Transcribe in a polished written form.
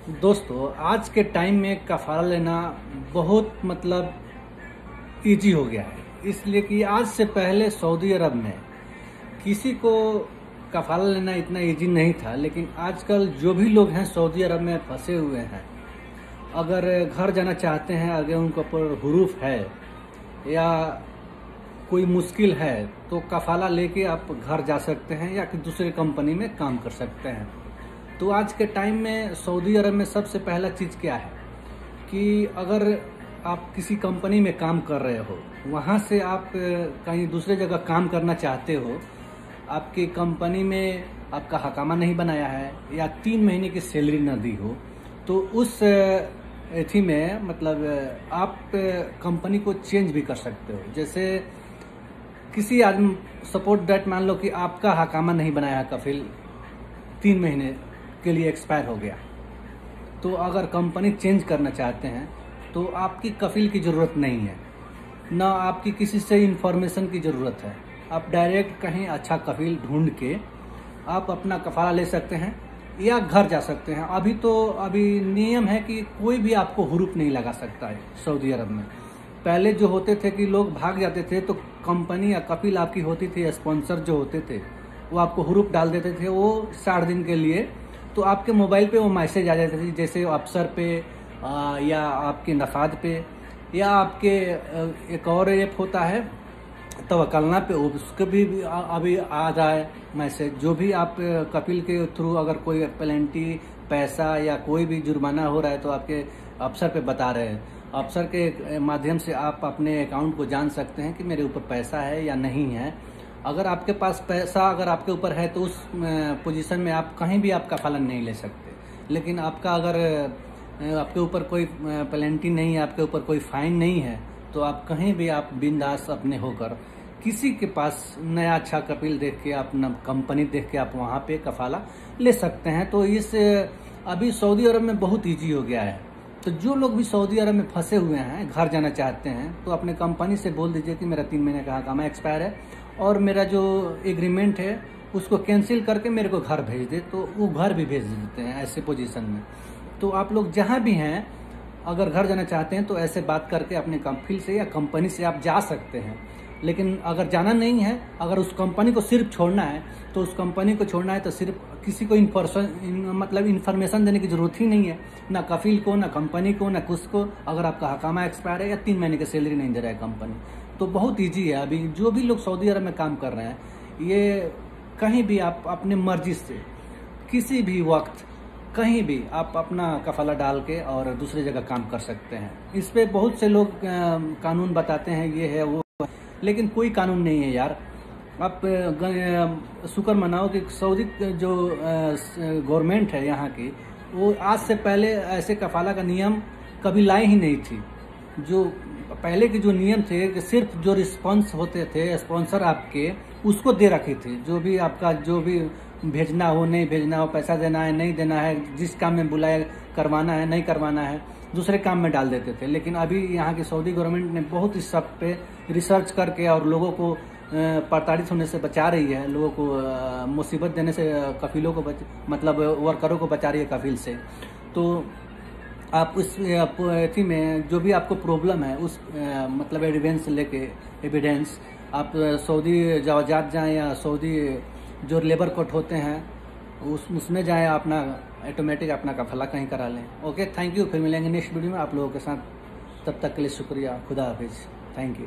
दोस्तों, आज के टाइम में कफाला लेना बहुत इजी हो गया है। इसलिए कि आज से पहले सऊदी अरब में किसी को कफाला लेना इतना इजी नहीं था, लेकिन आजकल जो भी लोग हैं सऊदी अरब में फंसे हुए हैं, अगर घर जाना चाहते हैं, अगर उनके ऊपर हुरूफ है या कोई मुश्किल है तो कफाला लेके आप घर जा सकते हैं या दूसरे कंपनी में काम कर सकते हैं। तो आज के टाइम में सऊदी अरब में सबसे पहला चीज़ क्या है कि अगर आप किसी कंपनी में काम कर रहे हो, वहाँ से आप कहीं दूसरे जगह काम करना चाहते हो, आपकी कंपनी में आपका हकामा नहीं बनाया है या 3 महीने की सैलरी न दी हो, तो उस एथी में आप कंपनी को चेंज भी कर सकते हो। जैसे किसी आदमी सपोर्ट डेट मान लो कि आपका हकामा नहीं बनाया है, कफिल 3 महीने के लिए एक्सपायर हो गया, तो अगर कंपनी चेंज करना चाहते हैं तो आपकी कफिल की ज़रूरत नहीं है, ना आपकी किसी से इन्फॉर्मेशन की ज़रूरत है। आप डायरेक्ट कहीं अच्छा कफिल ढूंढ के आप अपना कफाला ले सकते हैं या घर जा सकते हैं। अभी नियम है कि कोई भी आपको हुरूफ नहीं लगा सकता है सऊदी अरब में। पहले जो होते थे कि लोग भाग जाते थे तो कंपनी या कफिल आपकी होती थी, स्पॉन्सर जो होते थे वो आपको हुरूफ डाल देते थे, वो 60 दिन के लिए। तो आपके मोबाइल पे वो मैसेज आ जाते थे, जैसे अफसर पे या आपके नफाद पे या आपके एक और ऐप होता है तवक्कलना पे, उसके भी अभी आ जाए मैसेज। जो भी आप कपिल के थ्रू अगर कोई पेनल्टी, पैसा या कोई भी जुर्माना हो रहा है तो आपके अफसर पे बता रहे हैं। अफसर के माध्यम से आप अपने अकाउंट को जान सकते हैं कि मेरे ऊपर पैसा है या नहीं है। अगर आपके पास पैसा अगर आपके ऊपर है तो उस पोजीशन में आप कहीं भी आप कफाला नहीं ले सकते। लेकिन आपका अगर आपके ऊपर कोई पेनल्टी नहीं है, आपके ऊपर कोई फाइन नहीं है, तो आप कहीं भी आप बिंदास अपने होकर किसी के पास नया अच्छा कपिल देख के, अपना कंपनी देख के आप वहाँ पे कफाला ले सकते हैं। तो इस अभी सऊदी अरब में बहुत ईजी हो गया है। तो जो लोग भी सऊदी अरब में फंसे हुए हैं, घर जाना चाहते हैं, तो अपने कंपनी से बोल दीजिए कि मेरा 3 महीने का हकामा एक्सपायर है और मेरा जो एग्रीमेंट है उसको कैंसिल करके मेरे को घर भेज दे, तो वो घर भी भेज देते हैं ऐसे पोजीशन में। तो आप लोग जहाँ भी हैं, अगर घर जाना चाहते हैं तो ऐसे बात करके अपने कफिल से या कंपनी से आप जा सकते हैं। लेकिन अगर जाना नहीं है, अगर उस कंपनी को सिर्फ छोड़ना है, तो उस कंपनी को छोड़ना है तो सिर्फ किसी को इन्फॉर्मेशन देने की जरूरत ही नहीं है, ना कफिल को, ना कंपनी को, ना कुछ को। अगर आपका हकामा एक्सपायर है या 3 महीने की सैलरी नहीं दे रहा है कंपनी, तो बहुत ईजी है। अभी जो भी लोग सऊदी अरब में काम कर रहे हैं, ये कहीं भी आप अपने मर्जी से किसी भी वक्त कहीं भी आप अपना कफाला डाल के और दूसरी जगह काम कर सकते हैं। इस पे बहुत से लोग कानून बताते हैं, ये है वो, लेकिन कोई कानून नहीं है यार। आप शुक्र मनाओ कि सऊदी जो गवर्नमेंट है यहाँ की, वो आज से पहले ऐसे कफाला का नियम कभी लाई ही नहीं थी। जो पहले के जो नियम थे कि सिर्फ जो रिस्पॉन्स होते थे स्पॉन्सर आपके, उसको दे रखे थे। जो भी आपका जो भी भेजना हो, नहीं भेजना हो, पैसा देना है, नहीं देना है, जिस काम में बुलाया करवाना है, नहीं करवाना है, दूसरे काम में डाल देते थे। लेकिन अभी यहाँ की सऊदी गवर्नमेंट ने बहुत इस सब पे रिसर्च करके और लोगों को प्रताड़ित होने से बचा रही है, लोगों को मुसीबत देने से कफिलों को वर्करों को बचा रही है कफिल से। तो आप उस एथी में जो भी आपको प्रॉब्लम है उस एविडेंस आप सऊदी जवाजात जाएँ या सऊदी जो लेबर कोर्ट होते हैं उसमें जाएँ, अपना ऑटोमेटिक अपना कफाला कहीं करा लें। Okay, thank you. फिर मिलेंगे नेक्स्ट वीडियो में आप लोगों के साथ। तब तक के लिए शुक्रिया। खुदा हाफिज़। Thank you.